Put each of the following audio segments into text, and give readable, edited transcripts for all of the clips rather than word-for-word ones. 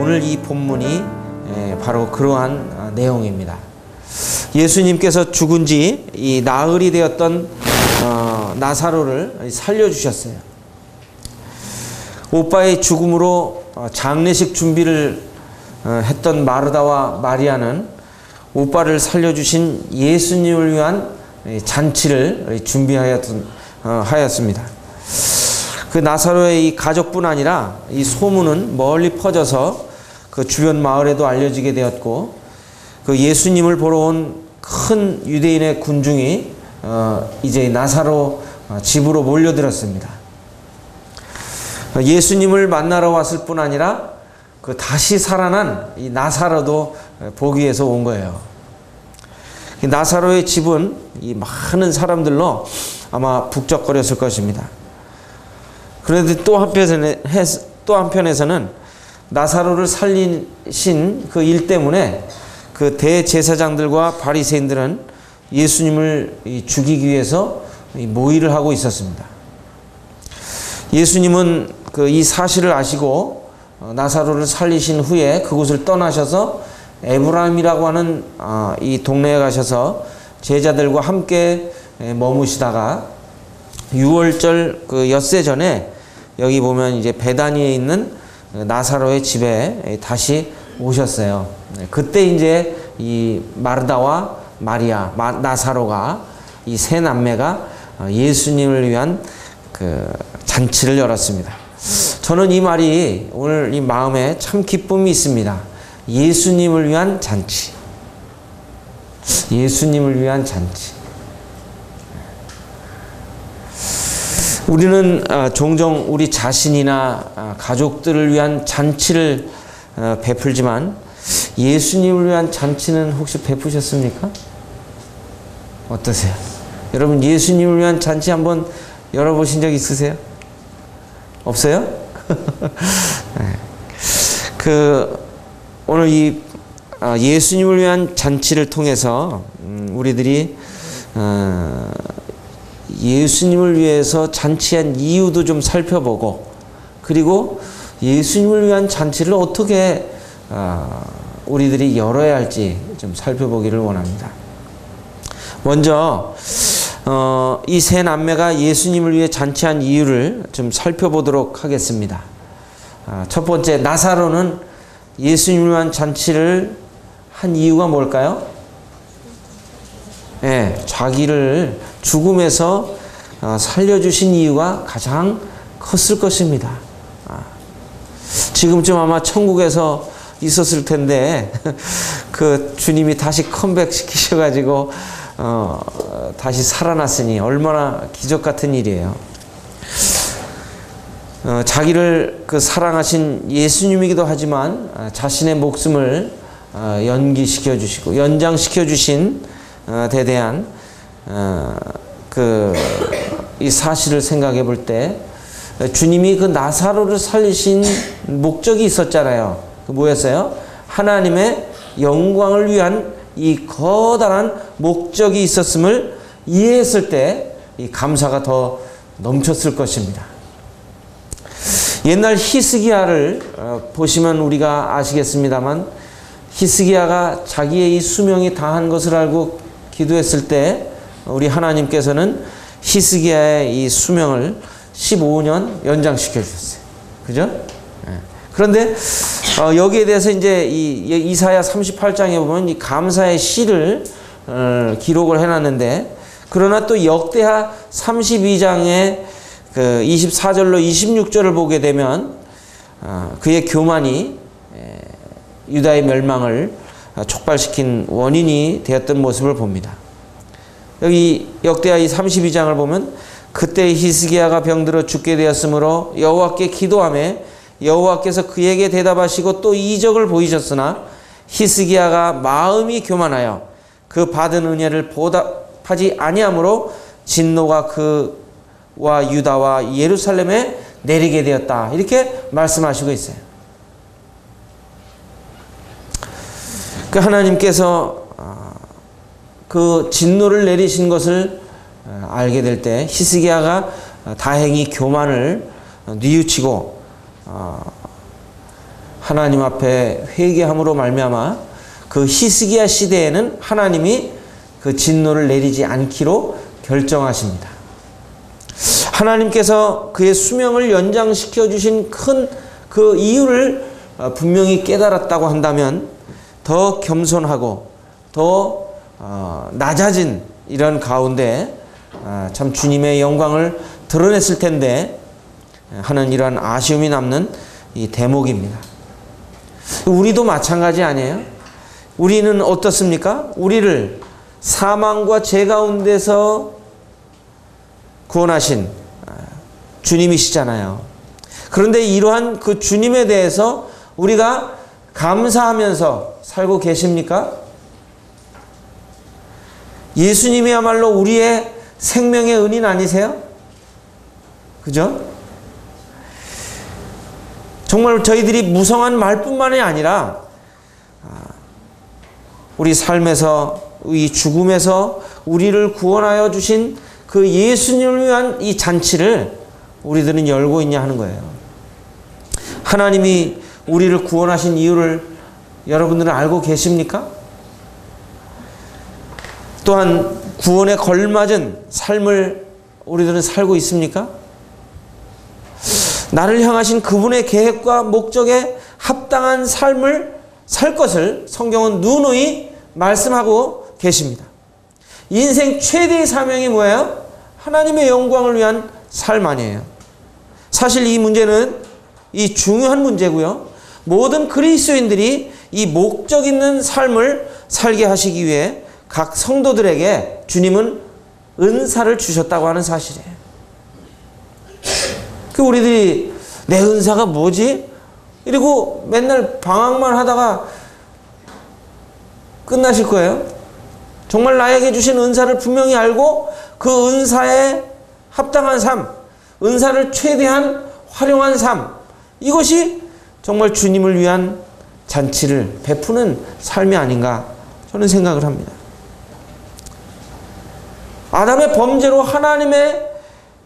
오늘 이 본문이 바로 그러한 내용입니다. 예수님께서 죽은 지 이 나흘이 되었던 나사로를 살려주셨어요. 오빠의 죽음으로 장례식 준비를 했던 마르다와 마리아는 오빠를 살려주신 예수님을 위한 잔치를 준비하였습니다. 그 나사로의 이 가족뿐 아니라 이 소문은 멀리 퍼져서 그 주변 마을에도 알려지게 되었고, 그 예수님을 보러 온 큰 유대인의 군중이 이제 나사로 집으로 몰려들었습니다. 예수님을 만나러 왔을 뿐 아니라 그 다시 살아난 이 나사로도 보기 위해서 온 거예요. 나사로의 집은 이 많은 사람들로 아마 북적거렸을 것입니다. 그런데 또 한편에서는 나사로를 살리신 그 일 때문에 그 대제사장들과 바리새인들은 예수님을 죽이기 위해서 모의를 하고 있었습니다. 예수님은 그 이 사실을 아시고 나사로를 살리신 후에 그곳을 떠나셔서 에브라임이라고 하는 이 동네에 가셔서 제자들과 함께 머무시다가 6월절 그 엿새 전에 여기 보면 이제 베다니에 있는 나사로의 집에 다시 오셨어요. 그때 이제 이 마르다와 마리아, 나사로가 이 세 남매가 예수님을 위한 그 잔치를 열었습니다. 저는 이 말이 오늘 이 마음에 참 기쁨이 있습니다. 예수님을 위한 잔치. 예수님을 위한 잔치. 우리는 종종 우리 자신이나 가족들을 위한 잔치를 베풀지만 예수님을 위한 잔치는 혹시 베푸셨습니까? 어떠세요? 여러분 예수님을 위한 잔치 한번 열어보신 적 있으세요? 없어요? 오늘 이 예수님을 위한 잔치를 통해서 우리들이 예수님을 위해서 잔치한 이유도 좀 살펴보고, 그리고 예수님을 위한 잔치를 어떻게 우리들이 열어야 할지 좀 살펴보기를 원합니다. 먼저 이 세 남매가 예수님을 위해 잔치한 이유를 좀 살펴보도록 하겠습니다. 첫 번째, 나사로는 예수님을 위한 잔치를 한 이유가 뭘까요? 자기를 죽음에서 살려주신 이유가 가장 컸을 것입니다. 지금쯤 아마 천국에서 있었을 텐데 그 주님이 다시 컴백 시키셔가지고 다시 살아났으니 얼마나 기적 같은 일이에요. 자기를 그 사랑하신 예수님이기도 하지만 자신의 목숨을 연기시켜 주시고 연장시켜 주신 데 대한 이 사실을 생각해 볼 때 주님이 그 나사로를 살리신 목적이 있었잖아요. 그 뭐였어요? 하나님의 영광을 위한 이 커다란 목적이 있었음을 이해했을 때 이 감사가 더 넘쳤을 것입니다. 옛날 히스기야를 보시면 우리가 아시겠습니다만, 히스기야가 자기의 이 수명이 다한 것을 알고 기도했을 때 우리 하나님께서는 히스기야의 이 수명을 15년 연장시켜 주셨어요. 그죠? 그런데 여기에 대해서 이제 이 이사야 38장에 보면 이 감사의 시를 기록을 해놨는데, 그러나 또 역대하 32장에 그 24절로 26절을 보게 되면 그의 교만이 유다의 멸망을 촉발시킨 원인이 되었던 모습을 봅니다. 여기 역대하 이 32장을 보면, 그때 히스기야가 병들어 죽게 되었으므로 여호와께 기도하매 여호와께서 그에게 대답하시고 또 이적을 보이셨으나 히스기야가 마음이 교만하여 그 받은 은혜를 보답하지 아니하므로 진노가 그와 유다와 예루살렘에 내리게 되었다. 이렇게 말씀하시고 있어요. 그 하나님께서 그 진노를 내리신 것을 알게 될 때 히스기야가 다행히 교만을 뉘우치고 하나님 앞에 회개함으로 말미암아 그 히스기야 시대에는 하나님이 그 진노를 내리지 않기로 결정하십니다. 하나님께서 그의 수명을 연장시켜 주신 큰 그 이유를 분명히 깨달았다고 한다면 더 겸손하고 더 낮아진 이런 가운데 참 주님의 영광을 드러냈을 텐데 하는 이러한 아쉬움이 남는 이 대목입니다. 우리도 마찬가지 아니에요? 우리는 어떻습니까? 우리를 사망과 죄 가운데서 구원하신 주님이시잖아요. 그런데 이러한 그 주님에 대해서 우리가 감사하면서 살고 계십니까? 예수님이야말로 우리의 생명의 은인 아니세요? 그죠? 정말 저희들이 무성한 말뿐만이 아니라 우리 삶에서 이 죽음에서 우리를 구원하여 주신 그 예수님을 위한 이 잔치를 우리들은 열고 있냐 하는 거예요. 하나님이 우리를 구원하신 이유를 여러분들은 알고 계십니까? 또한 구원에 걸맞은 삶을 우리들은 살고 있습니까? 나를 향하신 그분의 계획과 목적에 합당한 삶을 살 것을 성경은 누누이 말씀하고 계십니다. 인생 최대의 사명이 뭐예요? 하나님의 영광을 위한 삶 아니에요. 사실 이 문제는 이 중요한 문제고요. 모든 그리스도인들이 이 목적 있는 삶을 살게 하시기 위해 각 성도들에게 주님은 은사를 주셨다고 하는 사실이에요. 그 우리들이 내 은사가 뭐지? 이러고 맨날 방황만 하다가 끝나실 거예요. 정말 나에게 주신 은사를 분명히 알고 그 은사에 합당한 삶, 은사를 최대한 활용한 삶, 이것이 정말 주님을 위한 잔치를 베푸는 삶이 아닌가 저는 생각을 합니다. 아담의 범죄로 하나님의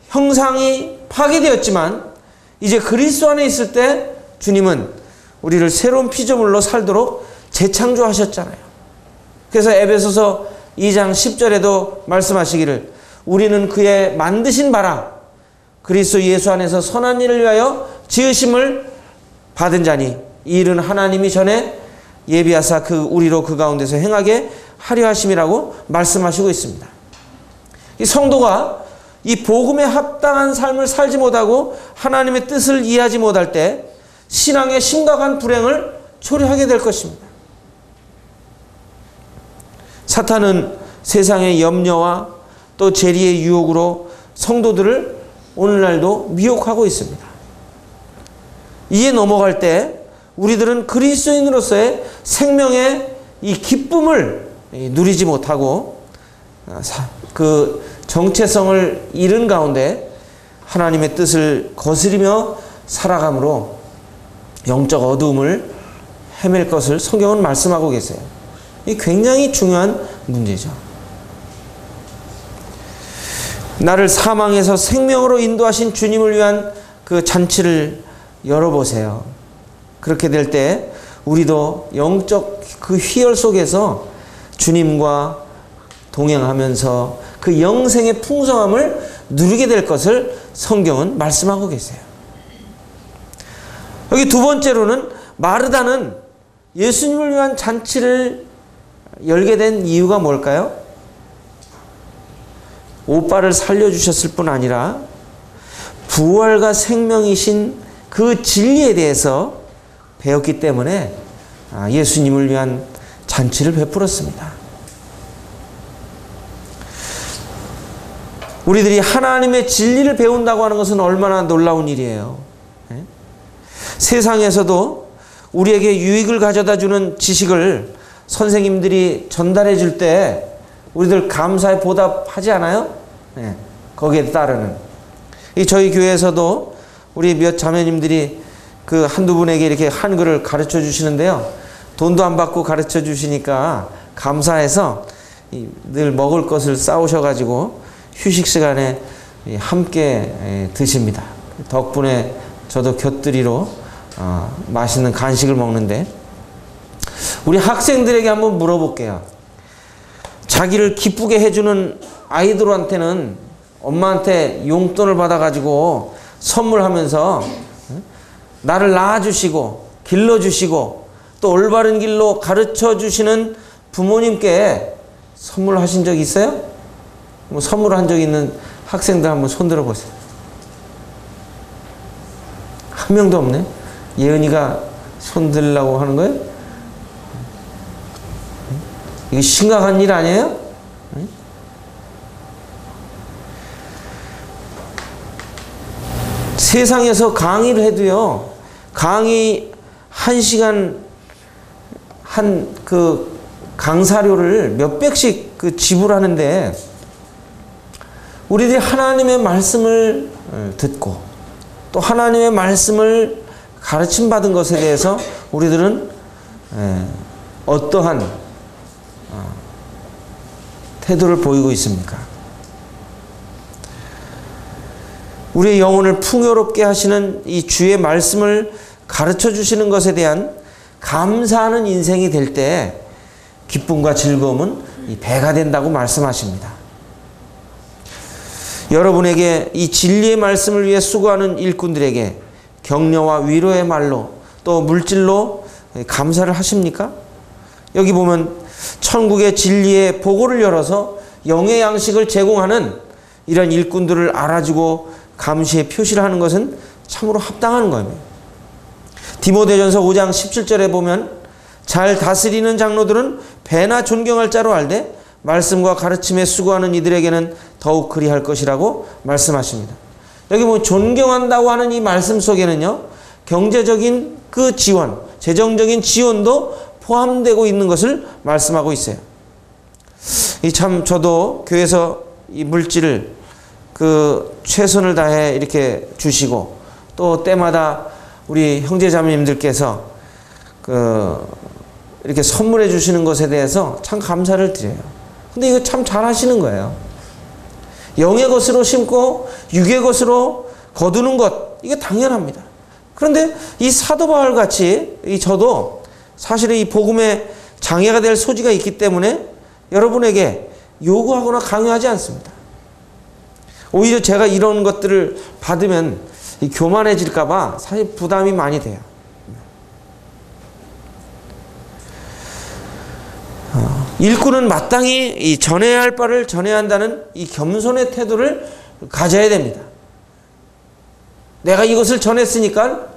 형상이 파괴되었지만 이제 그리스도 안에 있을 때 주님은 우리를 새로운 피조물로 살도록 재창조하셨잖아요. 그래서 에베소서 2장 10절에도 말씀하시기를 우리는 그의 만드신 바라 그리스도 예수 안에서 선한 일을 위하여 지으심을 받은 자니 이 일은 하나님이 전에 예비하사 우리로 그 가운데서 행하게 하려 하심이라고 말씀하시고 있습니다. 이 성도가 이 복음에 합당한 삶을 살지 못하고 하나님의 뜻을 이해하지 못할 때 신앙의 심각한 불행을 초래하게 될 것입니다. 사탄은 세상의 염려와 또 재리의 유혹으로 성도들을 오늘날도 미혹하고 있습니다. 이에 넘어갈 때 우리들은 그리스도인으로서의 생명의 이 기쁨을 누리지 못하고 그 정체성을 잃은 가운데 하나님의 뜻을 거스리며 살아감으로 영적 어두움을 헤맬 것을 성경은 말씀하고 계세요. 이 굉장히 중요한 문제죠. 나를 사망에서 생명으로 인도하신 주님을 위한 그 잔치를 열어보세요. 그렇게 될 때 우리도 영적 그 희열 속에서 주님과 동행하면서 그 영생의 풍성함을 누리게 될 것을 성경은 말씀하고 계세요. 여기 두 번째로는 마르다는 예수님을 위한 잔치를 열게 된 이유가 뭘까요? 오빠를 살려주셨을 뿐 아니라 부활과 생명이신 그 진리에 대해서 배웠기 때문에 예수님을 위한 잔치를 베풀었습니다. 우리들이 하나님의 진리를 배운다고 하는 것은 얼마나 놀라운 일이에요. 세상에서도 우리에게 유익을 가져다 주는 지식을 선생님들이 전달해 줄 때 우리들 감사에 보답하지 않아요? 네, 거기에 따르는. 저희 교회에서도 우리 몇 자매님들이 그 한두 분에게 이렇게 한글을 가르쳐 주시는데요. 돈도 안 받고 가르쳐 주시니까 감사해서 늘 먹을 것을 싸우셔가지고 휴식 시간에 함께 드십니다. 덕분에 저도 곁들이로 맛있는 간식을 먹는데 우리 학생들에게 한번 물어볼게요. 자기를 기쁘게 해주는 아이들한테는 엄마한테 용돈을 받아가지고 선물하면서 나를 낳아주시고 길러주시고 또 올바른 길로 가르쳐주시는 부모님께 선물하신 적 있어요? 뭐 선물한 적 있는 학생들 한번 손들어 보세요. 한 명도 없네. 예은이가 손들라고 하는 거예요? 이게 심각한 일 아니에요? 세상에서 강의를 해도요, 강의 1시간 한 그 강사료를 몇백씩 그 지불하는데 우리들이 하나님의 말씀을 듣고 또 하나님의 말씀을 가르침 받은 것에 대해서 우리들은 어떠한 태도를 보이고 있습니까? 우리의 영혼을 풍요롭게 하시는 이 주의 말씀을 가르쳐 주시는 것에 대한 감사하는 인생이 될 때 기쁨과 즐거움은 배가 된다고 말씀하십니다. 여러분에게 이 진리의 말씀을 위해 수고하는 일꾼들에게 격려와 위로의 말로 또 물질로 감사를 하십니까? 여기 보면 천국의 진리의 보고를 열어서 영의 양식을 제공하는 이런 일꾼들을 알아주고 감시의 표시를 하는 것은 참으로 합당한 겁니다. 디모데전서 5장 17절에 보면 잘 다스리는 장로들은 배나 존경할 자로 알되 말씀과 가르침에 수고하는 이들에게는 더욱 그리할 것이라고 말씀하십니다. 여기 뭐 존경한다고 하는 이 말씀 속에는요, 경제적인 그 지원, 재정적인 지원도 포함되고 있는 것을 말씀하고 있어요. 이 참 저도 교회에서 이 물질을 그 최선을 다해 이렇게 주시고 또 때마다 우리 형제자매님들께서 이렇게 선물해 주시는 것에 대해서 참 감사를 드려요. 근데 이거 참 잘하시는 거예요. 영의 것으로 심고 육의 것으로 거두는 것, 이게 당연합니다. 그런데 이 사도 바울 같이 저도 사실은 이 복음에 장애가 될 소지가 있기 때문에 여러분에게 요구하거나 강요하지 않습니다. 오히려 제가 이런 것들을 받으면 교만해질까 봐 사실 부담이 많이 돼요. 일꾼은 마땅히 전해야 할 바를 전해야 한다는 이 겸손의 태도를 가져야 됩니다. 내가 이것을 전했으니까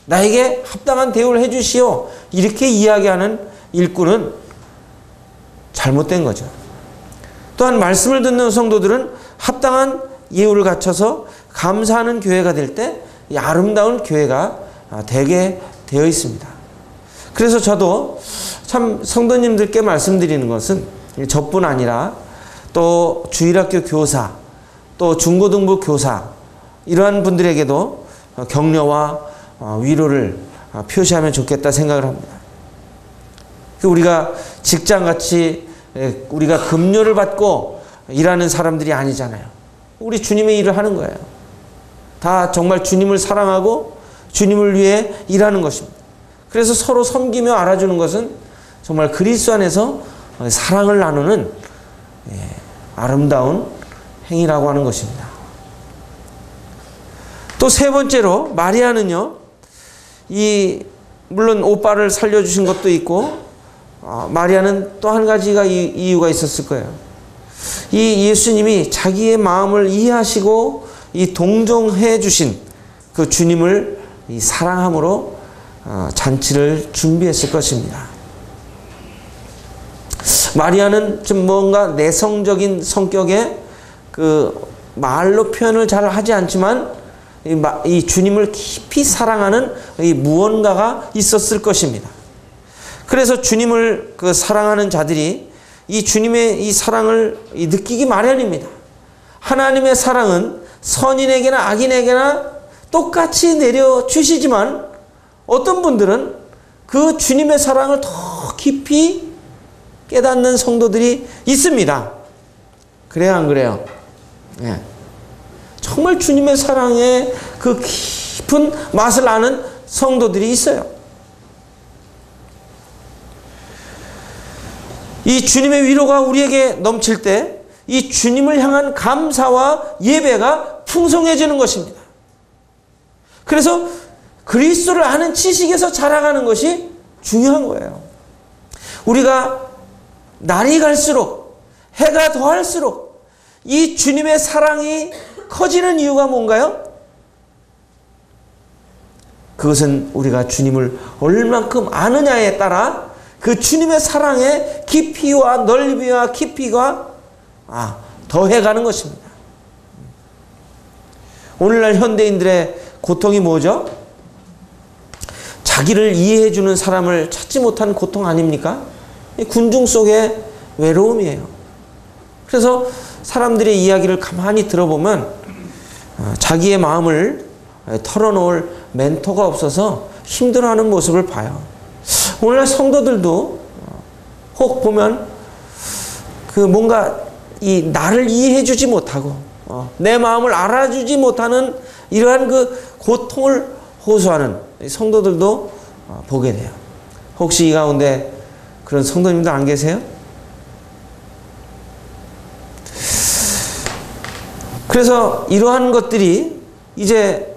나에게 합당한 대우를 해주시오. 이렇게 이야기하는 일꾼은 잘못된 거죠. 또한 말씀을 듣는 성도들은 합당한 예우를 갖춰서 감사하는 교회가 될 때 아름다운 교회가 되게 되어 있습니다. 그래서 저도 참 성도님들께 말씀드리는 것은 저뿐 아니라 또 주일학교 교사, 또 중고등부 교사 이러한 분들에게도 격려와 위로를 표시하면 좋겠다 생각을 합니다. 우리가 직장같이 우리가 급료를 받고 일하는 사람들이 아니잖아요. 우리 주님의 일을 하는 거예요. 다 정말 주님을 사랑하고 주님을 위해 일하는 것입니다. 그래서 서로 섬기며 알아주는 것은 정말 그리스도 안에서 사랑을 나누는 아름다운 행위라고 하는 것입니다. 또 세 번째로 마리아는요, 물론 오빠를 살려주신 것도 있고 마리아는 또 한 가지가 이유가 있었을 거예요. 이 예수님이 자기의 마음을 이해하시고 이 동정해 주신 그 주님을 이 사랑함으로 잔치를 준비했을 것입니다. 마리아는 좀 뭔가 내성적인 성격의 그 말로 표현을 잘 하지 않지만 이 주님을 깊이 사랑하는 이 무언가가 있었을 것입니다. 그래서 주님을 그 사랑하는 자들이 이 주님의 이 사랑을 느끼기 마련입니다. 하나님의 사랑은 선인에게나 악인에게나 똑같이 내려주시지만 어떤 분들은 그 주님의 사랑을 더 깊이 깨닫는 성도들이 있습니다. 그래요, 안 그래요? 정말 주님의 사랑의 그 깊은 맛을 아는 성도들이 있어요. 이 주님의 위로가 우리에게 넘칠 때 이 주님을 향한 감사와 예배가 풍성해지는 것입니다. 그래서 그리스도를 아는 지식에서 자라가는 것이 중요한 거예요. 우리가 날이 갈수록, 해가 더할수록 이 주님의 사랑이 커지는 이유가 뭔가요? 그것은 우리가 주님을 얼만큼 아느냐에 따라 그 주님의 사랑의 깊이와 넓이와 깊이가 더해가는 것입니다. 오늘날 현대인들의 고통이 뭐죠? 자기를 이해해주는 사람을 찾지 못한 고통 아닙니까? 군중 속의 외로움이에요. 그래서 사람들의 이야기를 가만히 들어보면 자기의 마음을 털어놓을 멘토가 없어서 힘들어하는 모습을 봐요. 오늘날 성도들도 혹 보면 뭔가 이 나를 이해해주지 못하고 내 마음을 알아주지 못하는 이러한 고통을 호소하는 성도들도 보게 돼요. 혹시 이 가운데 그런 성도님들 안 계세요? 그래서 이러한 것들이 이제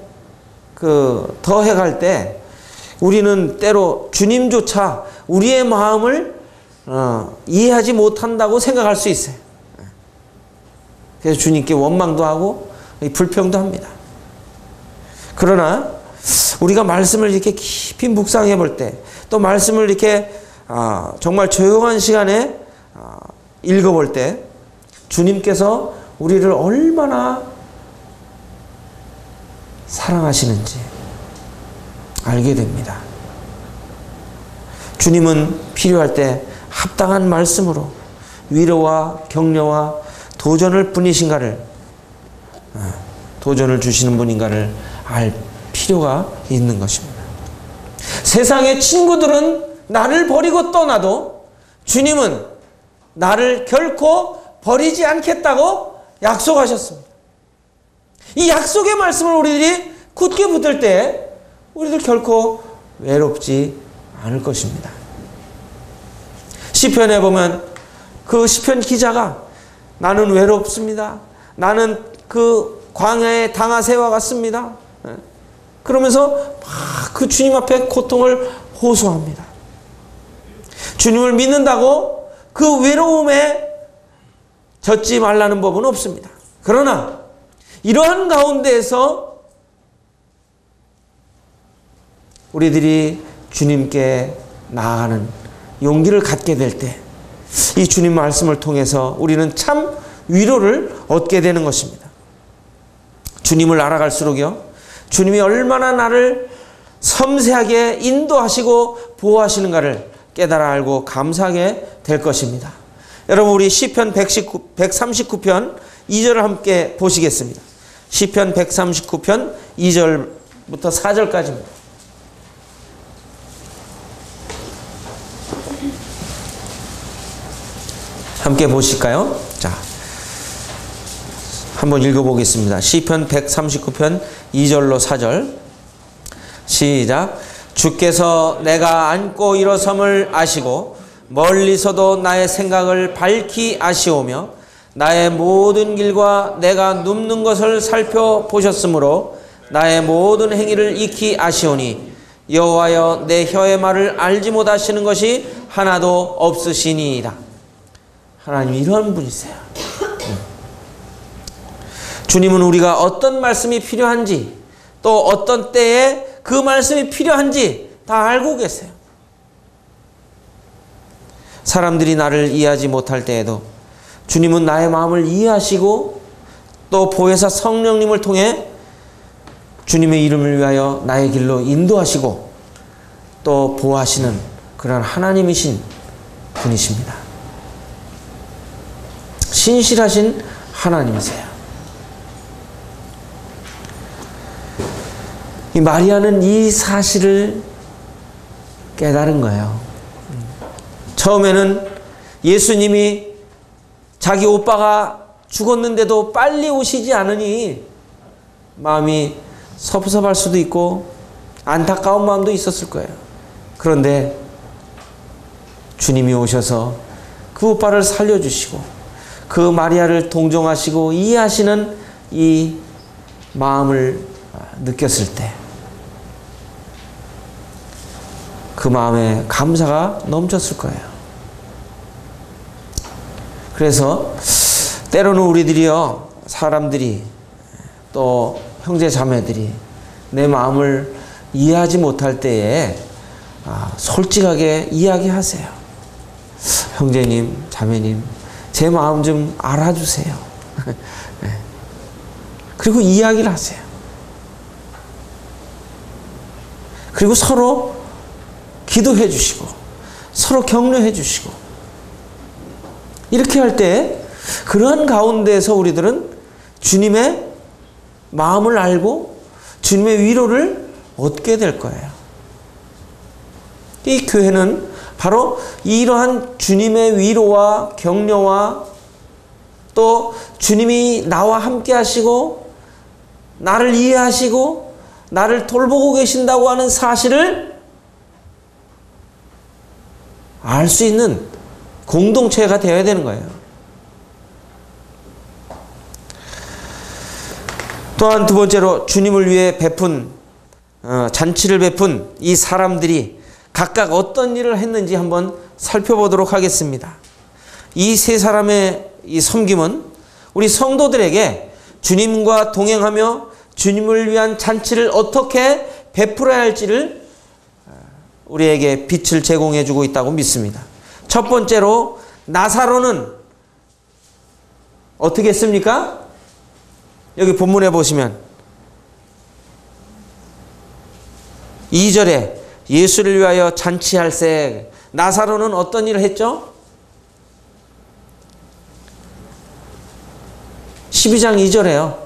더해갈 때 우리는 때로 주님조차 우리의 마음을 이해하지 못한다고 생각할 수 있어요. 그래서 주님께 원망도 하고 불평도 합니다. 그러나 우리가 말씀을 이렇게 깊이 묵상해 볼 때, 또 말씀을 이렇게 정말 조용한 시간에 읽어볼 때 주님께서 우리를 얼마나 사랑하시는지 알게 됩니다. 주님은 필요할 때 합당한 말씀으로 위로와 격려와 도전을 도전을 주시는 분인가를 알 필요가 있는 것입니다. 세상의 친구들은 나를 버리고 떠나도 주님은 나를 결코 버리지 않겠다고 약속하셨습니다. 이 약속의 말씀을 우리들이 굳게 붙들 때 우리들 결코 외롭지 않을 것입니다. 시편에 보면 그 시편 기자가 나는 외롭습니다. 나는 광야의 당아새와 같습니다. 그러면서 막 그 주님 앞에 고통을 호소합니다. 주님을 믿는다고 그 외로움에 젖지 말라는 법은 없습니다. 그러나 이러한 가운데에서 우리들이 주님께 나아가는 용기를 갖게 될 때 이 주님 말씀을 통해서 우리는 참 위로를 얻게 되는 것입니다. 주님을 알아갈수록요, 주님이 얼마나 나를 섬세하게 인도하시고 보호하시는가를 깨달아 알고 감사하게 될 것입니다. 여러분, 우리 시편 139편 2절을 함께 보시겠습니다. 시편 139편 2절부터 4절까지입니다. 함께 보실까요? 자, 한번 읽어보겠습니다. 시편 139편 2절로 4절 시작. 주께서 내가 앉고 일어섬을 아시고 멀리서도 나의 생각을 밝히 아시오며 나의 모든 길과 내가 눕는 것을 살펴보셨으므로 나의 모든 행위를 익히 아시오니 여호와여 내 혀의 말을 알지 못하시는 것이 하나도 없으시니이다. 하나님 이런 분이세요. 주님은 우리가 어떤 말씀이 필요한지 또 어떤 때에 그 말씀이 필요한지 다 알고 계세요. 사람들이 나를 이해하지 못할 때에도 주님은 나의 마음을 이해하시고 또 보혜사 성령님을 통해 주님의 이름을 위하여 나의 길로 인도하시고 또 보호하시는 그런 하나님이신 분이십니다. 신실하신 하나님이세요. 이 마리아는 이 사실을 깨달은 거예요. 처음에는 예수님이 자기 오빠가 죽었는데도 빨리 오시지 않으니 마음이 섭섭할 수도 있고 안타까운 마음도 있었을 거예요. 그런데 주님이 오셔서 그 오빠를 살려주시고 그 마리아를 동정하시고 이해하시는 이 마음을 느꼈을 때 그 마음에 감사가 넘쳤을 거예요. 그래서 때로는 우리들이요, 사람들이 또 형제 자매들이 내 마음을 이해하지 못할 때에 솔직하게 이야기하세요. 형제님, 자매님, 제 마음 좀 알아주세요. 그리고 이야기를 하세요. 그리고 서로 기도해 주시고 서로 격려해 주시고 이렇게 할 때 그러한 가운데에서 우리들은 주님의 마음을 알고 주님의 위로를 얻게 될 거예요. 이 교회는 바로 이러한 주님의 위로와 격려와 또 주님이 나와 함께 하시고 나를 이해하시고 나를 돌보고 계신다고 하는 사실을 알 수 있는 공동체가 되어야 되는 거예요. 또한 두 번째로 주님을 위해 잔치를 베푼 이 사람들이 각각 어떤 일을 했는지 한번 살펴보도록 하겠습니다. 이 세 사람의 이 섬김은 우리 성도들에게 주님과 동행하며 주님을 위한 잔치를 어떻게 베풀어야 할지를 우리에게 빛을 제공해 주고 있다고 믿습니다. 첫 번째로 나사로는 어떻게 했습니까? 여기 본문에 보시면 2절에 예수를 위하여 잔치할세 나사로는 어떤 일을 했죠? 12장 2절에요.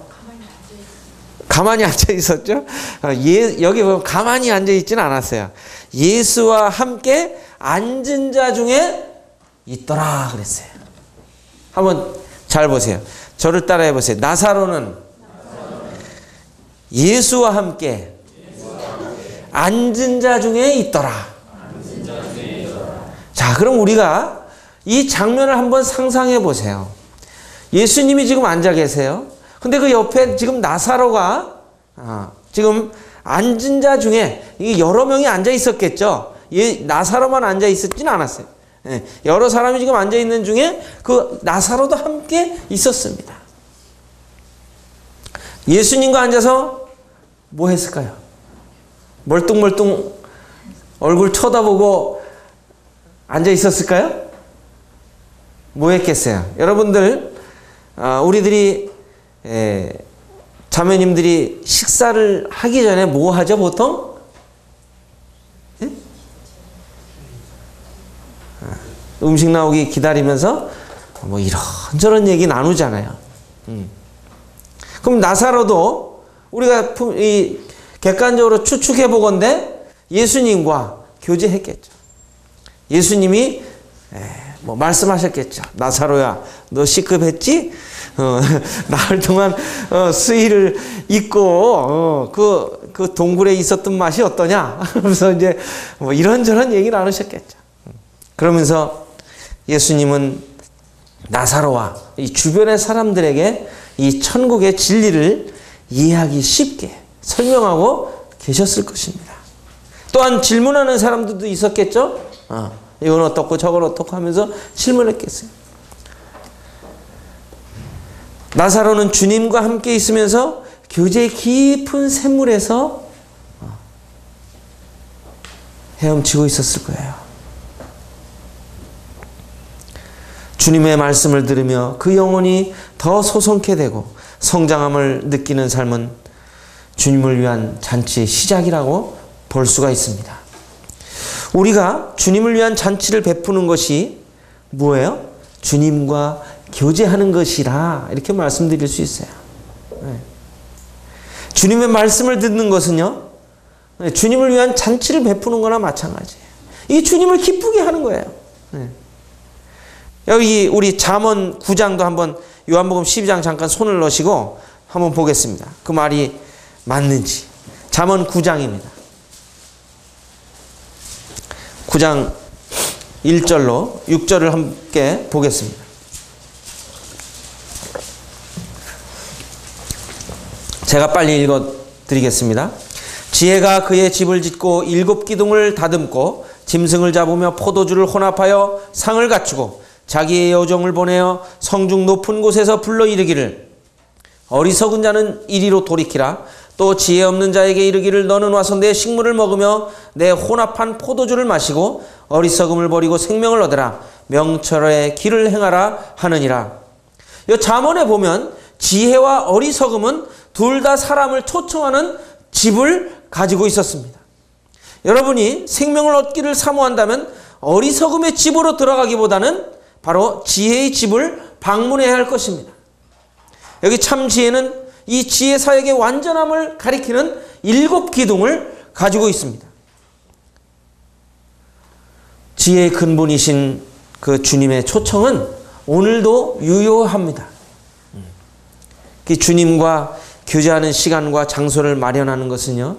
가만히 앉아 있었죠? 여기 보면 가만히 앉아 있지는 않았어요. 예수와 함께 앉은 자 중에 있더라 그랬어요. 한번 잘 보세요. 저를 따라해 보세요. 나사로는 예수와 함께 앉은 자 중에 있더라. 자, 그럼 우리가 이 장면을 한번 상상해 보세요. 예수님이 지금 앉아 계세요. 근데 그 옆에 지금 나사로가 지금 앉은 자 중에 이게 여러 명이 앉아 있었겠죠. 나사로만 앉아 있었진 않았어요. 여러 사람이 지금 앉아 있는 중에 그 나사로도 함께 있었습니다. 예수님과 앉아서 뭐 했을까요? 멀뚱멀뚱 얼굴 쳐다보고 앉아 있었을까요? 뭐 했겠어요? 여러분들, 우리들이 자매님들이 식사를 하기 전에 뭐 하죠 보통? 예? 음식 나오기 기다리면서 뭐 이런저런 얘기 나누잖아요. 그럼 나사로도 우리가 객관적으로 추측해 보건대 예수님과 교제했겠죠. 예수님이 뭐 말씀하셨겠죠. 나사로야, 너 C급했지? 나흘 동안 수의를 입고 그 동굴에 있었던 맛이 어떠냐? 그래서 이제 뭐 이런저런 얘기 나누셨겠죠. 그러면서 예수님은 나사로와 이 주변의 사람들에게 이 천국의 진리를 이해하기 쉽게 설명하고 계셨을 것입니다. 또한 질문하는 사람들도 있었겠죠. 이건 어떻고 저건 어떻고 하면서 질문했겠어요. 나사로는 주님과 함께 있으면서 교제의 깊은 샘물에서 헤엄치고 있었을 거예요. 주님의 말씀을 들으며 그 영혼이 더 소성케 되고 성장함을 느끼는 삶은 주님을 위한 잔치의 시작이라고 볼 수가 있습니다. 우리가 주님을 위한 잔치를 베푸는 것이 뭐예요? 주님과 교제하는 것이라 이렇게 말씀드릴 수 있어요. 주님의 말씀을 듣는 것은요, 주님을 위한 잔치를 베푸는 거나 마찬가지예요. 이게 주님을 기쁘게 하는 거예요. 여기 우리 잠언 9장도 한번 요한복음 12장 잠깐 손을 넣으시고 한번 보겠습니다. 그 말이 맞는지. 잠언 9장입니다. 9장 1절로 6절을 함께 보겠습니다. 제가 빨리 읽어 드리겠습니다. 지혜가 그의 집을 짓고 7 기둥을 다듬고 짐승을 잡으며 포도주를 혼합하여 상을 갖추고 자기의 여종을 보내어 성중 높은 곳에서 불러 이르기를 어리석은 자는 이리로 돌이키라. 또 지혜 없는 자에게 이르기를 너는 와서 내 식물을 먹으며 내 혼합한 포도주를 마시고 어리석음을 버리고 생명을 얻으라. 명철의 길을 행하라 하느니라. 이 잠언에 보면 지혜와 어리석음은 둘 다 사람을 초청하는 집을 가지고 있었습니다. 여러분이 생명을 얻기를 사모한다면 어리석음의 집으로 들어가기보다는 바로 지혜의 집을 방문해야 할 것입니다. 여기 참 지혜는 이 지혜 사역의 완전함을 가리키는 7 기둥을 가지고 있습니다. 지혜의 근본이신 그 주님의 초청은 오늘도 유효합니다. 주님과 교제하는 시간과 장소를 마련하는 것은요,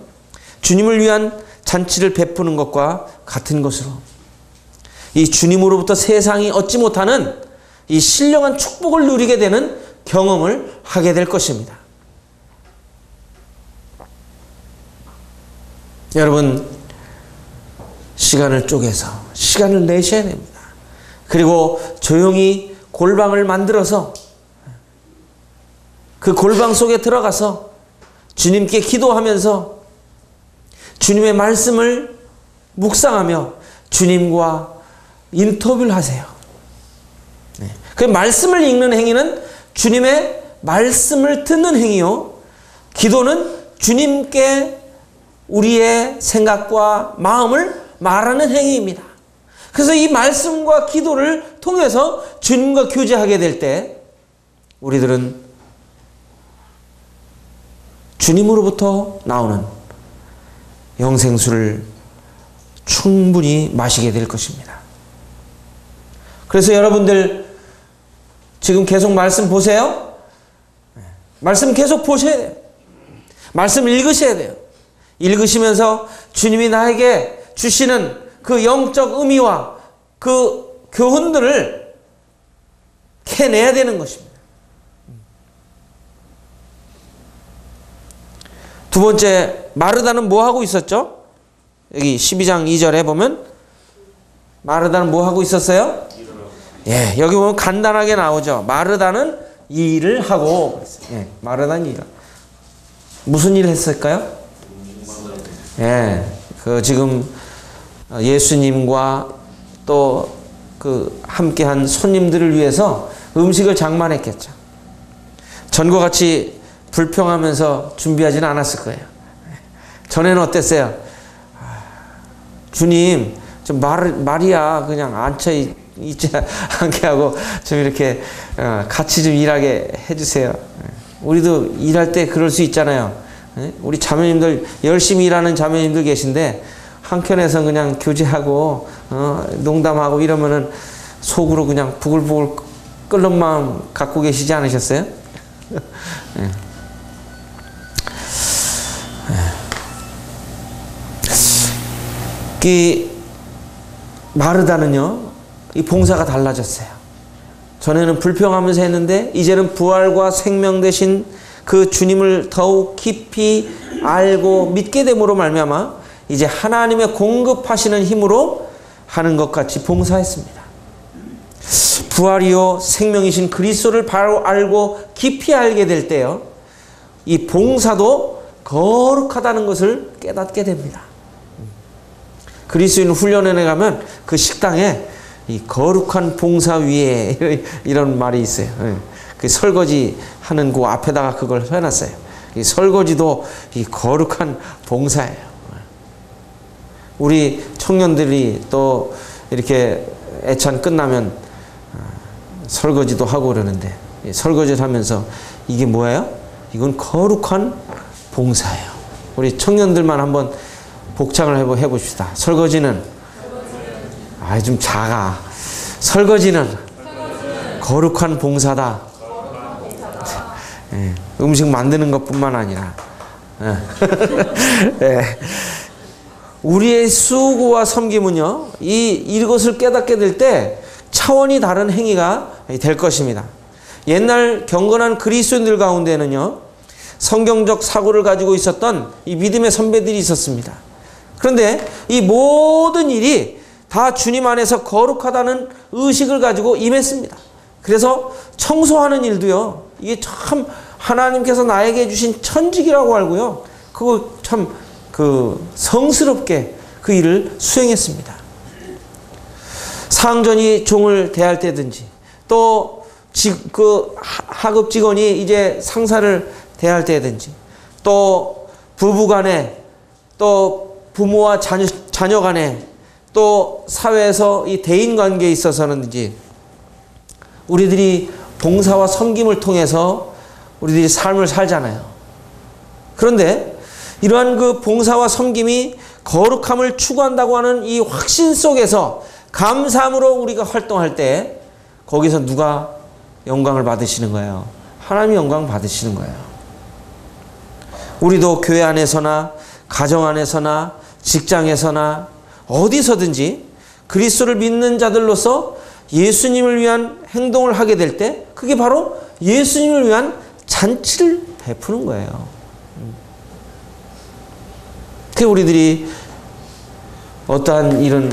주님을 위한 잔치를 베푸는 것과 같은 것으로 이 주님으로부터 세상이 얻지 못하는 이 신령한 축복을 누리게 되는 경험을 하게 될 것입니다. 여러분, 시간을 쪼개서 시간을 내셔야 됩니다. 그리고 조용히 골방을 만들어서 그 골방 속에 들어가서 주님께 기도하면서 주님의 말씀을 묵상하며 주님과 인터뷰를 하세요. 그 말씀을 읽는 행위는 주님의 말씀을 듣는 행위요, 기도는 주님께 우리의 생각과 마음을 말하는 행위입니다. 그래서 이 말씀과 기도를 통해서 주님과 교제하게 될 때 우리들은 주님으로부터 나오는 영생수를 충분히 마시게 될 것입니다. 그래서 여러분들 지금 계속 말씀 보세요. 말씀 계속 보셔야 돼요. 말씀 읽으셔야 돼요. 읽으시면서 주님이 나에게 주시는 그 영적 의미와 그 교훈들을 캐내야 되는 것입니다. 두 번째, 마르다는 뭐 하고 있었죠? 여기 12장 2절에 보면 마르다는 뭐 하고 있었어요? 예, 여기 보면 간단하게 나오죠. 마르다는 일을 하고, 예, 마르다는 일. 무슨 일을 했을까요? 예, 그 지금 예수님과 또 그 함께한 손님들을 위해서 음식을 장만했겠죠. 전과 같이 불평하면서 준비하지는 않았을 거예요. 전에는 어땠어요? 주님, 좀 말이야 그냥 앉혀 있지 않게 하고 좀 이렇게 같이 좀 일하게 해주세요. 우리도 일할 때 그럴 수 있잖아요. 우리 자매님들 열심히 일하는 자매님들 계신데 한켠에서 그냥 교제하고 농담하고 이러면은 속으로 그냥 부글부글 끓는 마음 갖고 계시지 않으셨어요? 이 마르다는요, 이 봉사가 달라졌어요. 전에는 불평하면서 했는데 이제는 부활과 생명 되신 그 주님을 더욱 깊이 알고 믿게 됨으로 말미암아 이제 하나님의 공급하시는 힘으로 하는 것 같이 봉사했습니다. 부활이요 생명이신 그리스도를 바로 알고 깊이 알게 될 때요, 이 봉사도 거룩하다는 것을 깨닫게 됩니다. 그리스도인 훈련원에 가면 그 식당에 이 거룩한 봉사 위에 이런 말이 있어요. 그 설거지 하는 그 앞에다가 그걸 해놨어요. 이 설거지도 이 거룩한 봉사예요. 우리 청년들이 또 이렇게 애찬 끝나면 설거지도 하고 그러는데, 설거지를 하면서 이게 뭐예요? 이건 거룩한 봉사예요. 우리 청년들만 한번 복창을 해봅시다. 설거지는 좀 작아. 설거지는 거룩한 봉사다. 음식 만드는 것뿐만 아니라 우리의 수고와 섬김은요, 이것을 깨닫게 될 때 차원이 다른 행위가 될 것입니다. 옛날 경건한 그리스도인들 가운데는요, 성경적 사고를 가지고 있었던 이 믿음의 선배들이 있었습니다. 그런데 이 모든 일이 다 주님 안에서 거룩하다는 의식을 가지고 임했습니다. 그래서 청소하는 일도요, 이게 참 하나님께서 나에게 주신 천직이라고 알고요, 그거 참 성스럽게 그 일을 수행했습니다. 상전이 종을 대할 때든지, 또 하급 직원이 이제 상사를 대할 때든지, 또 부부 간에, 또 부모와 자녀 간에, 또 사회에서 이 대인 관계에 있어서는지 우리들이 봉사와 섬김을 통해서 우리들이 삶을 살잖아요. 그런데 이러한 그 봉사와 섬김이 거룩함을 추구한다고 하는 이 확신 속에서 감사함으로 우리가 활동할 때 거기서 누가 영광을 받으시는 거예요? 하나님이 영광 받으시는 거예요. 우리도 교회 안에서나 가정 안에서나 직장에서나 어디서든지 그리스도를 믿는 자들로서 예수님을 위한 행동을 하게 될 때 그게 바로 예수님을 위한 잔치를 베푸는 거예요. 그 우리들이 어떠한 일은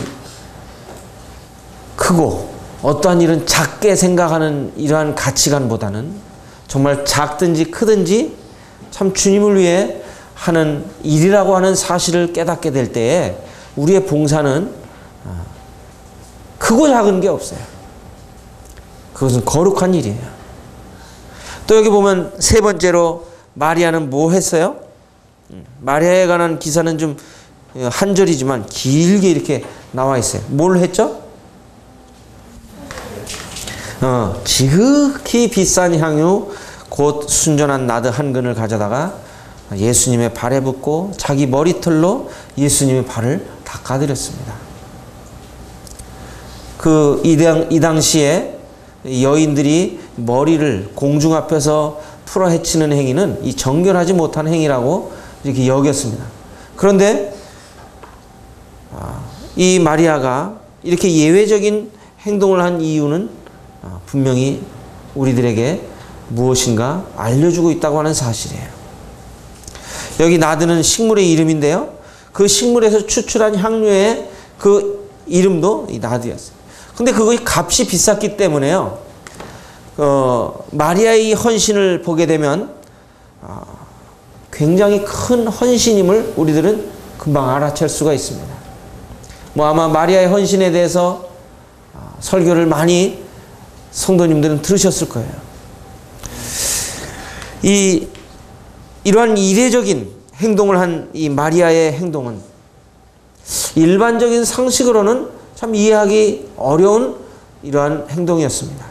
크고 어떠한 일은 작게 생각하는 이러한 가치관보다는 정말 작든지 크든지 참 주님을 위해 하는 일이라고 하는 사실을 깨닫게 될 때에 우리의 봉사는 크고 작은 게 없어요. 그것은 거룩한 일이에요. 또 여기 보면 세 번째로 마리아는 뭐 했어요? 마리아에 관한 기사는 좀 한 절이지만 길게 이렇게 나와 있어요. 뭘 했죠? 지극히 비싼 향유 곧 순전한 나드 한 근을 가져다가 예수님의 발에 붓고 자기 머리털로 예수님의 발을 닦아드렸습니다. 이 당시에 여인들이 머리를 공중 앞에서 풀어 헤치는 행위는 이 정결하지 못한 행위라고 이렇게 여겼습니다. 그런데 이 마리아가 이렇게 예외적인 행동을 한 이유는 분명히 우리들에게 무엇인가 알려주고 있다고 하는 사실이에요. 여기 나드는 식물의 이름인데요, 그 식물에서 추출한 향료의 그 이름도 이 나드였어요. 근데 그것이 값이 비쌌기 때문에요, 마리아의 헌신을 보게 되면 굉장히 큰 헌신임을 우리들은 금방 알아챌 수가 있습니다. 아마 마리아의 헌신에 대해서 설교를 많이 성도님들은 들으셨을 거예요. 이러한 이례적인 행동을 한 이 마리아의 행동은 일반적인 상식으로는 참 이해하기 어려운 이러한 행동이었습니다.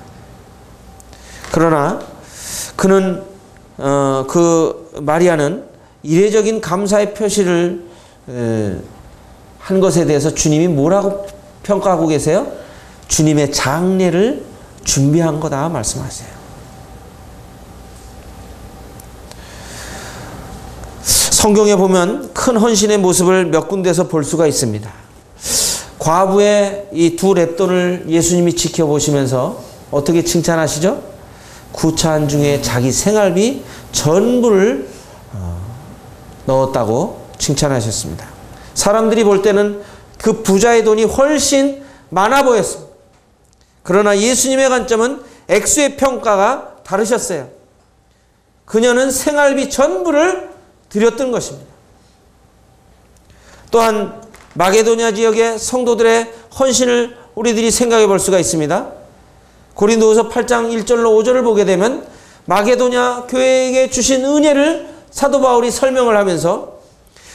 그러나 마리아는 이례적인 감사의 표시를 한 것에 대해서 주님이 뭐라고 평가하고 계세요? 주님의 장례를 준비한 거다 말씀하세요. 성경에 보면 큰 헌신의 모습을 몇 군데서 볼 수가 있습니다. 과부의 이 두 렙돈을 예수님이 지켜보시면서 어떻게 칭찬하시죠? 구차한 중에 자기 생활비 전부를 넣었다고 칭찬하셨습니다. 사람들이 볼 때는 그 부자의 돈이 훨씬 많아 보였습니다. 그러나 예수님의 관점은 액수의 평가가 다르셨어요. 그녀는 생활비 전부를 드렸던 것입니다. 또한 마게도냐 지역의 성도들의 헌신을 우리들이 생각해 볼 수가 있습니다. 고린도후서 8장 1절로 5절을 보게 되면 마게도냐 교회에게 주신 은혜를 사도 바울이 설명을 하면서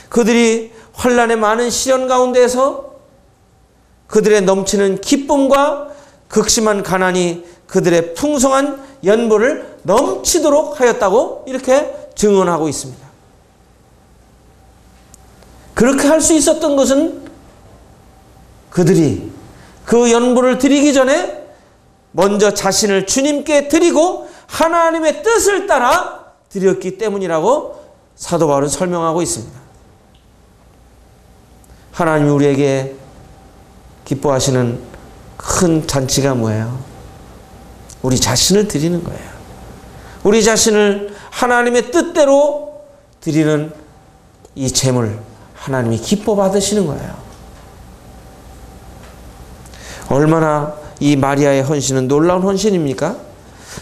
그들이 환난의 많은 시련 가운데에서 그들의 넘치는 기쁨과 극심한 가난이 그들의 풍성한 연보를 넘치도록 하였다고 이렇게 증언하고 있습니다. 그렇게 할 수 있었던 것은 그들이 그 연보를 드리기 전에 먼저 자신을 주님께 드리고 하나님의 뜻을 따라 드렸기 때문이라고 사도 바울은 설명하고 있습니다. 하나님이 우리에게 기뻐하시는 큰 잔치가 뭐예요? 우리 자신을 드리는 거예요. 우리 자신을 하나님의 뜻대로 드리는 이 제물, 하나님이 기뻐 받으시는 거예요. 얼마나 이 마리아의 헌신은 놀라운 헌신입니까?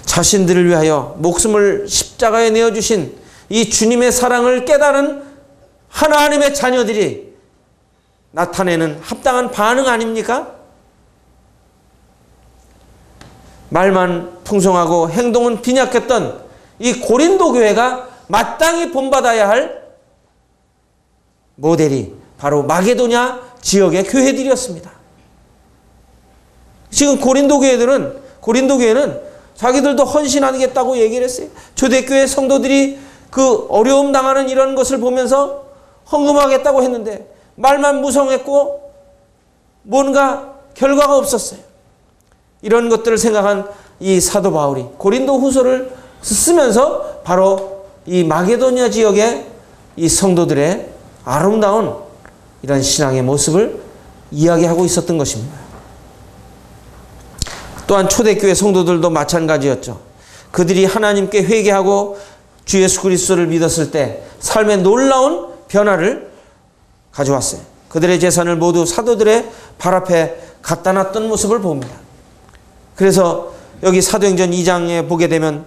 자신들을 위하여 목숨을 십자가에 내어주신 이 주님의 사랑을 깨달은 하나님의 자녀들이 나타내는 합당한 반응 아닙니까? 말만 풍성하고 행동은 빈약했던 이 고린도 교회가 마땅히 본받아야 할 모델이 바로 마게도냐 지역의 교회들이었습니다. 지금 고린도 교회는 자기들도 헌신하겠다고 얘기를 했어요. 초대교회 성도들이 그 어려움 당하는 이런 것을 보면서 헌금하겠다고 했는데 말만 무성했고 뭔가 결과가 없었어요. 이런 것들을 생각한 이 사도 바울이 고린도 후서를 쓰면서 바로 이 마게도냐 지역의 이 성도들의 아름다운 이런 신앙의 모습을 이야기하고 있었던 것입니다. 또한 초대교회 성도들도 마찬가지였죠. 그들이 하나님께 회개하고 주 예수 그리스도를 믿었을 때 삶의 놀라운 변화를 가져왔어요. 그들의 재산을 모두 사도들의 발 앞에 갖다 놨던 모습을 봅니다. 그래서 여기 사도행전 2장에 보게 되면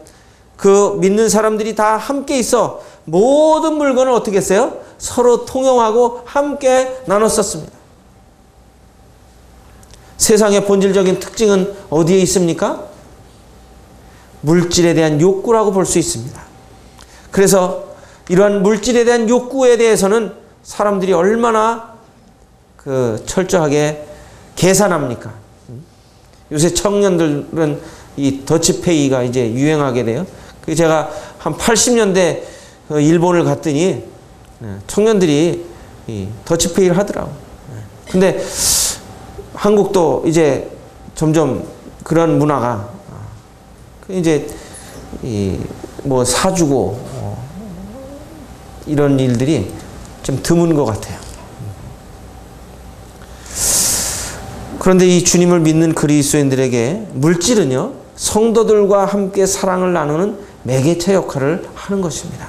그 믿는 사람들이 다 함께 있어 모든 물건을 어떻게 했어요? 서로 통용하고 함께 나눴었습니다. 세상의 본질적인 특징은 어디에 있습니까? 물질에 대한 욕구라고 볼 수 있습니다. 그래서 이러한 물질에 대한 욕구에 대해서는 사람들이 얼마나 철저하게 계산합니까? 요새 청년들은 이 더치페이가 이제 유행하게 돼요. 제가 한 80년대 일본을 갔더니 청년들이 이 더치페이를 하더라고요. 근데 한국도 이제 점점 그런 문화가 이제 뭐 사주고 이런 일들이 좀 드문 것 같아요. 그런데 이 주님을 믿는 그리스도인들에게 물질은요, 성도들과 함께 사랑을 나누는 매개체 역할을 하는 것입니다.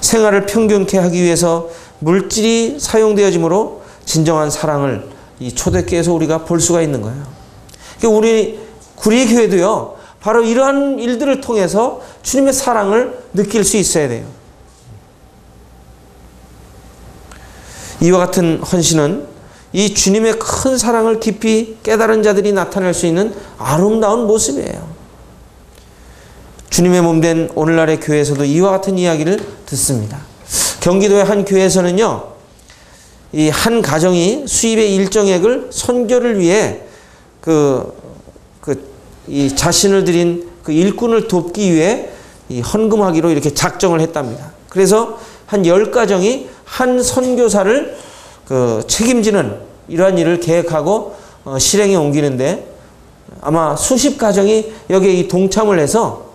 생활을 평균케 하기 위해서 물질이 사용되어지므로 진정한 사랑을 이 초대교회에서 우리가 볼 수가 있는 거예요. 우리 구리교회도요, 바로 이러한 일들을 통해서 주님의 사랑을 느낄 수 있어야 돼요. 이와 같은 헌신은 이 주님의 큰 사랑을 깊이 깨달은 자들이 나타낼 수 있는 아름다운 모습이에요. 주님의 몸된 오늘날의 교회에서도 이와 같은 이야기를 듣습니다. 경기도의 한 교회에서는요, 이 한 가정이 수입의 일정액을 선교를 위해 이 자신을 드린 그 일꾼을 돕기 위해 이 헌금하기로 이렇게 작정을 했답니다. 그래서 한 10가정이 한 선교사를 책임지는 이러한 일을 계획하고 실행에 옮기는데 아마 수십 가정이 여기에 동참을 해서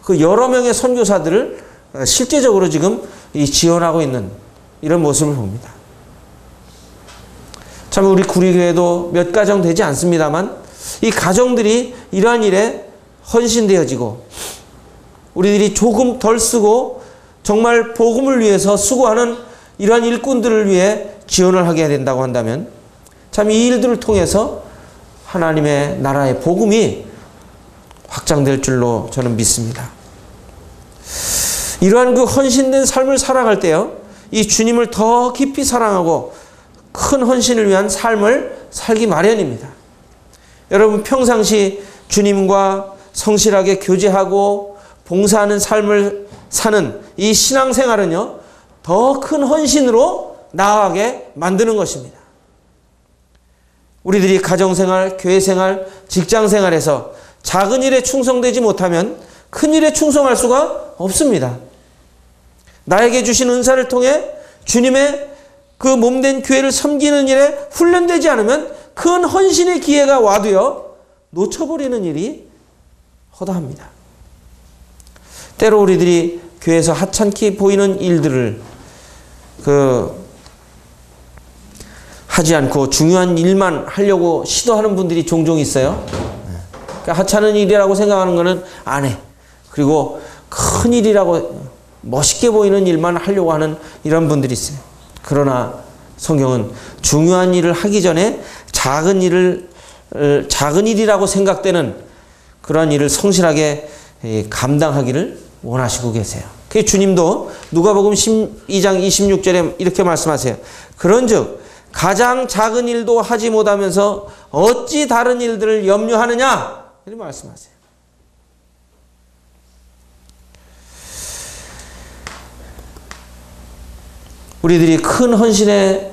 그 여러 명의 선교사들을 실제적으로 지금 지원하고 있는 이런 모습을 봅니다. 참 우리 구리교회도 몇 가정 되지 않습니다만 이 가정들이 이러한 일에 헌신되어지고 우리들이 조금 덜 쓰고 정말 복음을 위해서 수고하는 이러한 일꾼들을 위해 지원을 하게 된다고 한다면 참 이 일들을 통해서 하나님의 나라의 복음이 확장될 줄로 저는 믿습니다. 이러한 그 헌신된 삶을 살아갈 때요, 이 주님을 더 깊이 사랑하고 큰 헌신을 위한 삶을 살기 마련입니다. 여러분 평상시 주님과 성실하게 교제하고 봉사하는 삶을 사는 이 신앙생활은요, 더 큰 헌신으로 나아가게 만드는 것입니다. 우리들이 가정생활, 교회생활, 직장생활에서 작은 일에 충성되지 못하면 큰 일에 충성할 수가 없습니다. 나에게 주신 은사를 통해 주님의 그 몸된 교회를 섬기는 일에 훈련되지 않으면 큰 헌신의 기회가 와도요, 놓쳐버리는 일이 허다합니다. 때로 우리들이 교회에서 하찮게 보이는 일들을 하지 않고 중요한 일만 하려고 시도하는 분들이 종종 있어요. 그러니까 하찮은 일이라고 생각하는 거는 안 해. 그리고 큰 일이라고 멋있게 보이는 일만 하려고 하는 이런 분들이 있어요. 그러나 성경은 중요한 일을 하기 전에 작은 일이라고 생각되는 그러한 일을 성실하게 감당하기를 원하시고 계세요. 그 주님도 누가복음 12장 26절에 이렇게 말씀하세요. 그런즉 가장 작은 일도 하지 못하면서 어찌 다른 일들을 염려하느냐 이렇게 말씀하세요. 우리들이 큰 헌신의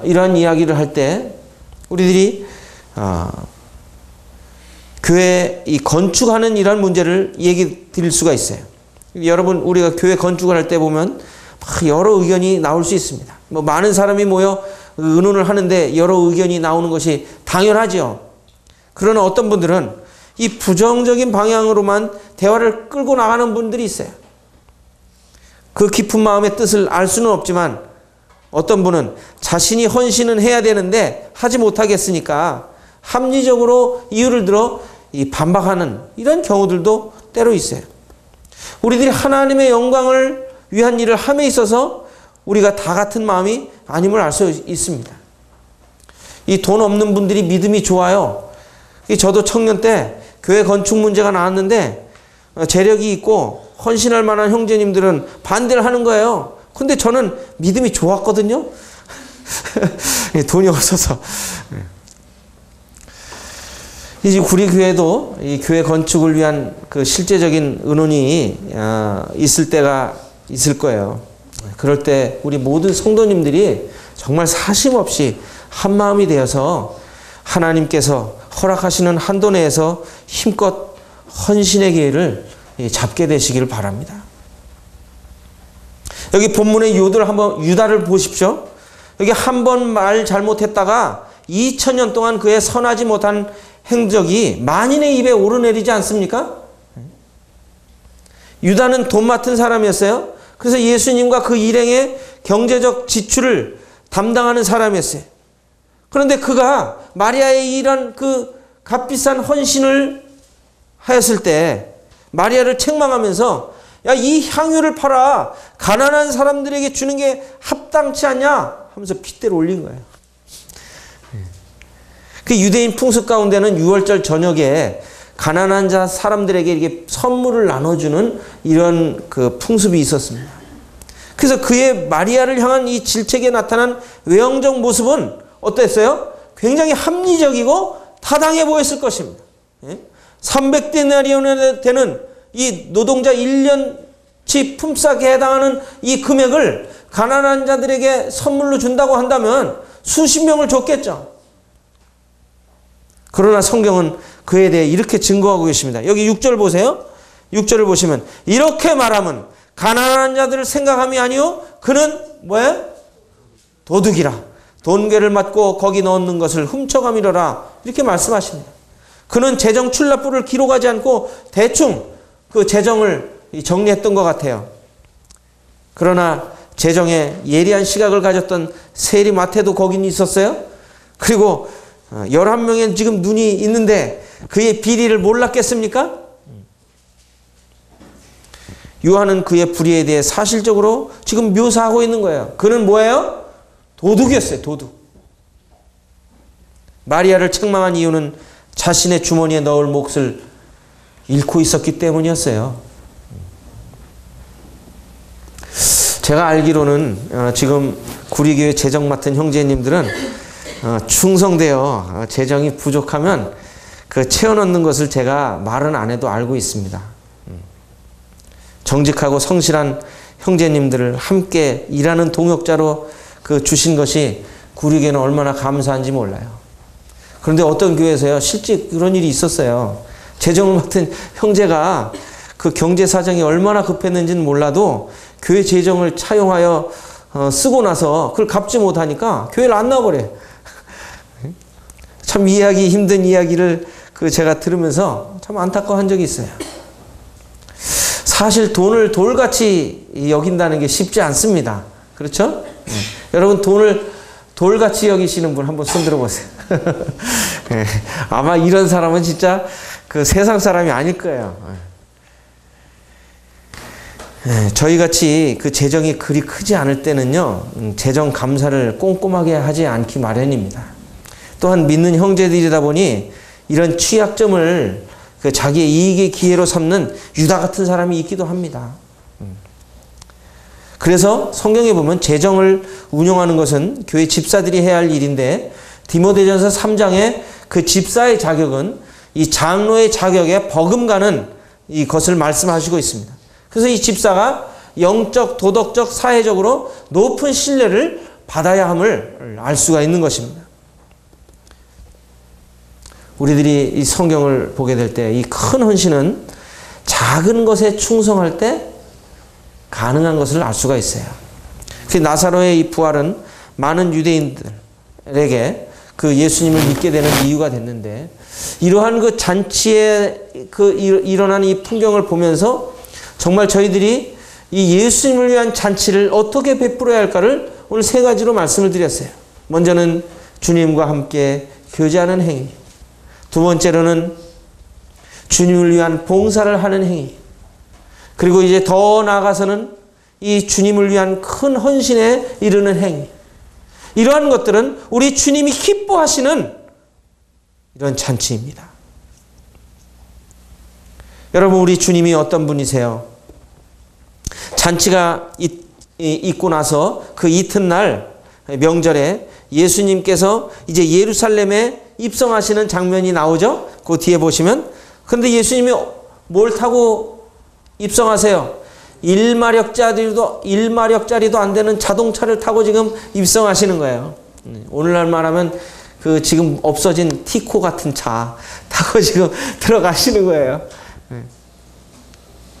이러한 이야기를 할 때 우리들이 교회 이 건축하는 이러한 문제를 얘기 드릴 수가 있어요. 여러분 우리가 교회 건축을 할 때 보면 여러 의견이 나올 수 있습니다. 뭐 많은 사람이 모여 의논을 하는데 여러 의견이 나오는 것이 당연하죠. 그러나 어떤 분들은 이 부정적인 방향으로만 대화를 끌고 나가는 분들이 있어요. 그 깊은 마음의 뜻을 알 수는 없지만 어떤 분은 자신이 헌신은 해야 되는데 하지 못하겠으니까 합리적으로 이유를 들어 반박하는 이런 경우들도 때로 있어요. 우리들이 하나님의 영광을 위한 일을 함에 있어서 우리가 다 같은 마음이 아님을 알 수 있습니다. 이 돈 없는 분들이 믿음이 좋아요. 저도 청년 때 교회 건축 문제가 나왔는데 재력이 있고 헌신할 만한 형제님들은 반대를 하는 거예요. 근데 저는 믿음이 좋았거든요. 돈이 없어서. 이제 우리 교회도 이 교회 건축을 위한 그 실제적인 의논이 있을 때가 있을 거예요. 그럴 때 우리 모든 성도님들이 정말 사심 없이 한 마음이 되어서 하나님께서 허락하시는 한도 내에서 힘껏 헌신의 기회를 잡게 되시기를 바랍니다. 여기 본문의 유다를 보십시오. 여기 한 번 말 잘못했다가 2000년 동안 그의 선하지 못한 행적이 만인의 입에 오르내리지 않습니까? 유다는 돈 맡은 사람이었어요. 그래서 예수님과 그 일행의 경제적 지출을 담당하는 사람이었어요. 그런데 그가 마리아의 이런 그 값비싼 헌신을 하였을 때 마리아를 책망하면서 야, 이 향유를 팔아 가난한 사람들에게 주는 게 합당치 않냐 하면서 핏대를 올린 거예요. 그 유대인 풍습 가운데는 6월절 저녁에 가난한 자 사람들에게 이렇게 선물을 나눠주는 이런 그 풍습이 있었습니다. 그래서 그의 마리아를 향한 이 질책에 나타난 외형적 모습은 어땠어요? 굉장히 합리적이고 타당해 보였을 것입니다. 300데나리온에 되는 이 노동자 1년치 품삯에 해당하는 이 금액을 가난한 자들에게 선물로 준다고 한다면 수십 명을 줬겠죠. 그러나 성경은 그에 대해 이렇게 증거하고 계십니다. 여기 6절 보세요. 6절을 보시면 이렇게 말하면 가난한 자들을 생각함이 아니요 그는 뭐예요? 도둑이라. 돈괴를 맞고 거기 넣는 것을 훔쳐감이로라. 이렇게 말씀하십니다. 그는 재정 출납부를 기록하지 않고 대충 그 재정을 정리했던 것 같아요. 그러나 재정에 예리한 시각을 가졌던 세리 마태도 거긴 있었어요. 그리고 11명의 지금 눈이 있는데 그의 비리를 몰랐겠습니까? 요한은 그의 불의에 대해 사실적으로 지금 묘사하고 있는 거예요. 그는 뭐예요? 도둑이었어요. 도둑. 마리아를 책망한 이유는 자신의 주머니에 넣을 몫을 잃고 있었기 때문이었어요. 제가 알기로는 지금 구리교회 재정 맡은 형제님들은 충성되어 재정이 부족하면 그 채워 넣는 것을 제가 말은 안 해도 알고 있습니다. 정직하고 성실한 형제님들을 함께 일하는 동역자로 그 주신 것이 구리교회는 얼마나 감사한지 몰라요. 그런데 어떤 교회에서요, 실제 그런 일이 있었어요. 재정을 맡은 형제가 그 경제 사정이 얼마나 급했는지는 몰라도 교회 재정을 차용하여 쓰고 나서 그걸 갚지 못하니까 교회를 안 나와버려요. 참 이해하기 힘든 이야기를 제가 들으면서 참 안타까워한 적이 있어요. 사실 돈을 돌같이 여긴다는 게 쉽지 않습니다. 그렇죠? 여러분 돈을 돌같이 여기시는 분 한번 손 들어보세요. 예, 아마 이런 사람은 진짜 그 세상 사람이 아닐 거예요. 예, 저희같이 그 재정이 그리 크지 않을 때는요, 재정 감사를 꼼꼼하게 하지 않기 마련입니다. 또한 믿는 형제들이다 보니 이런 취약점을 그 자기의 이익의 기회로 삼는 유다 같은 사람이 있기도 합니다. 그래서 성경에 보면 재정을 운영하는 것은 교회 집사들이 해야 할 일인데, 디모데전서 3장에 그 집사의 자격은 이 장로의 자격에 버금가는 이것을 말씀하시고 있습니다. 그래서 이 집사가 영적, 도덕적, 사회적으로 높은 신뢰를 받아야 함을 알 수가 있는 것입니다. 우리들이 이 성경을 보게 될 때 이 큰 헌신은 작은 것에 충성할 때 가능한 것을 알 수가 있어요. 나사로의 이 부활은 많은 유대인들에게 그 예수님을 믿게 되는 이유가 됐는데, 이러한 그 잔치에 일어난 이 풍경을 보면서 정말 저희들이 이 예수님을 위한 잔치를 어떻게 베풀어야 할까를 오늘 세 가지로 말씀을 드렸어요. 먼저는 주님과 함께 교제하는 행위. 두 번째로는 주님을 위한 봉사를 하는 행위. 그리고 이제 더 나아가서는 이 주님을 위한 큰 헌신에 이르는 행위. 이러한 것들은 우리 주님이 기뻐하시는 이런 잔치입니다. 여러분, 우리 주님이 어떤 분이세요? 잔치가 있고 나서 그 이튿날 명절에 예수님께서 이제 예루살렘에 입성하시는 장면이 나오죠? 그 뒤에 보시면. 그런데 예수님이 뭘 타고 입성하세요? 1마력짜리도 안 되는 자동차를 타고 지금 입성하시는 거예요. 오늘날 말하면 그 지금 없어진 티코 같은 차 타고 지금 들어가시는 거예요.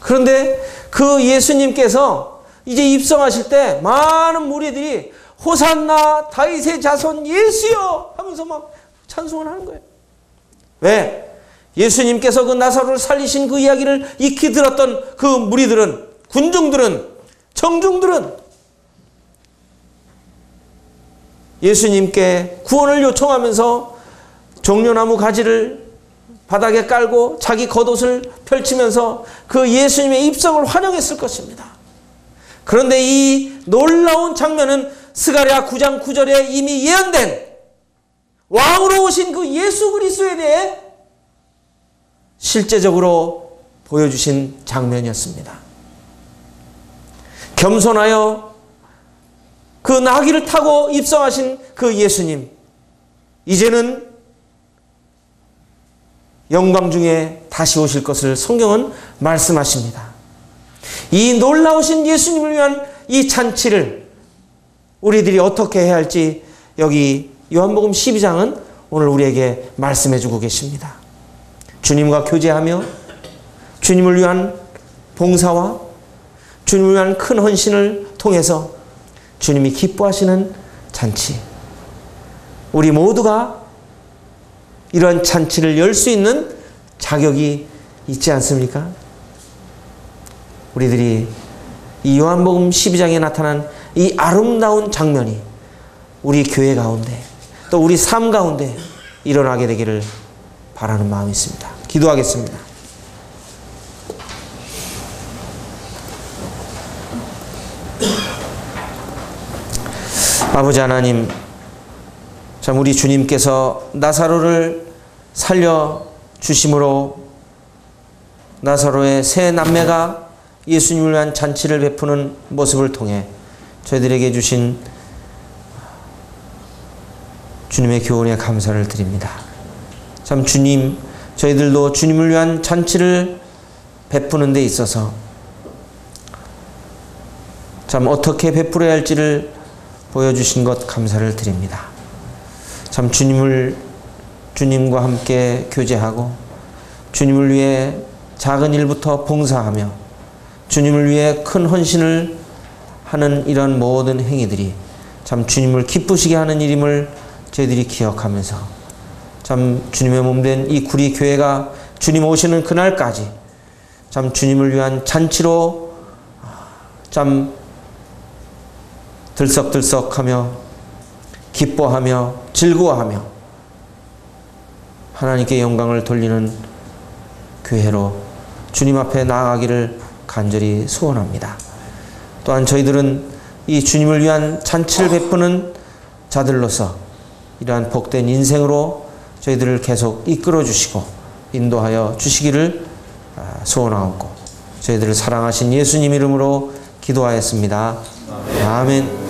그런데 그 예수님께서 이제 입성하실 때 많은 무리들이 호산나 다윗의 자손 예수여 하면서 막 찬송을 하는 거예요. 왜? 예수님께서 그 나사로를 살리신 그 이야기를 익히 들었던 그 무리들은, 군중들은, 청중들은 예수님께 구원을 요청하면서 종려나무 가지를 바닥에 깔고 자기 겉옷을 펼치면서 그 예수님의 입성을 환영했을 것입니다. 그런데 이 놀라운 장면은 스가랴 9장 9절에 이미 예언된 왕으로 오신 그 예수 그리스도에 대해 실제적으로 보여주신 장면이었습니다. 겸손하여 그 나귀를 타고 입성하신 그 예수님, 이제는 영광 중에 다시 오실 것을 성경은 말씀하십니다. 이 놀라우신 예수님을 위한 이 잔치를 우리들이 어떻게 해야 할지 여기 요한복음 12장은 오늘 우리에게 말씀해 주고 계십니다. 주님과 교제하며 주님을 위한 봉사와 주님을 위한 큰 헌신을 통해서 주님이 기뻐하시는 잔치, 우리 모두가 이러한 잔치를 열 수 있는 자격이 있지 않습니까? 우리들이 이 요한복음 12장에 나타난 이 아름다운 장면이 우리 교회 가운데 또 우리 삶 가운데 일어나게 되기를 바라는 마음이 있습니다. 기도하겠습니다. 아버지 하나님, 참 우리 주님께서 나사로를 살려주심으로 나사로의 세 남매가 예수님을 위한 잔치를 베푸는 모습을 통해 저희들에게 주신 주님의 교훈에 감사를 드립니다. 참 주님, 저희들도 주님을 위한 잔치를 베푸는 데 있어서 참 어떻게 베풀어야 할지를 보여주신 것 감사를 드립니다. 참 주님과 함께 교제하고 주님을 위해 작은 일부터 봉사하며 주님을 위해 큰 헌신을 하는 이런 모든 행위들이 참 주님을 기쁘시게 하는 일임을 저희들이 기억하면서 참 주님의 몸된 이 구리 교회가 주님 오시는 그날까지 참 주님을 위한 잔치로 참 들썩들썩하며 기뻐하며 즐거워하며 하나님께 영광을 돌리는 교회로 주님 앞에 나아가기를 간절히 소원합니다. 또한 저희들은 이 주님을 위한 잔치를 베푸는 자들로서 이러한 복된 인생으로 저희들을 계속 이끌어 주시고 인도하여 주시기를 소원하옵고 저희들을 사랑하신 예수님 이름으로 기도하였습니다. 아멘.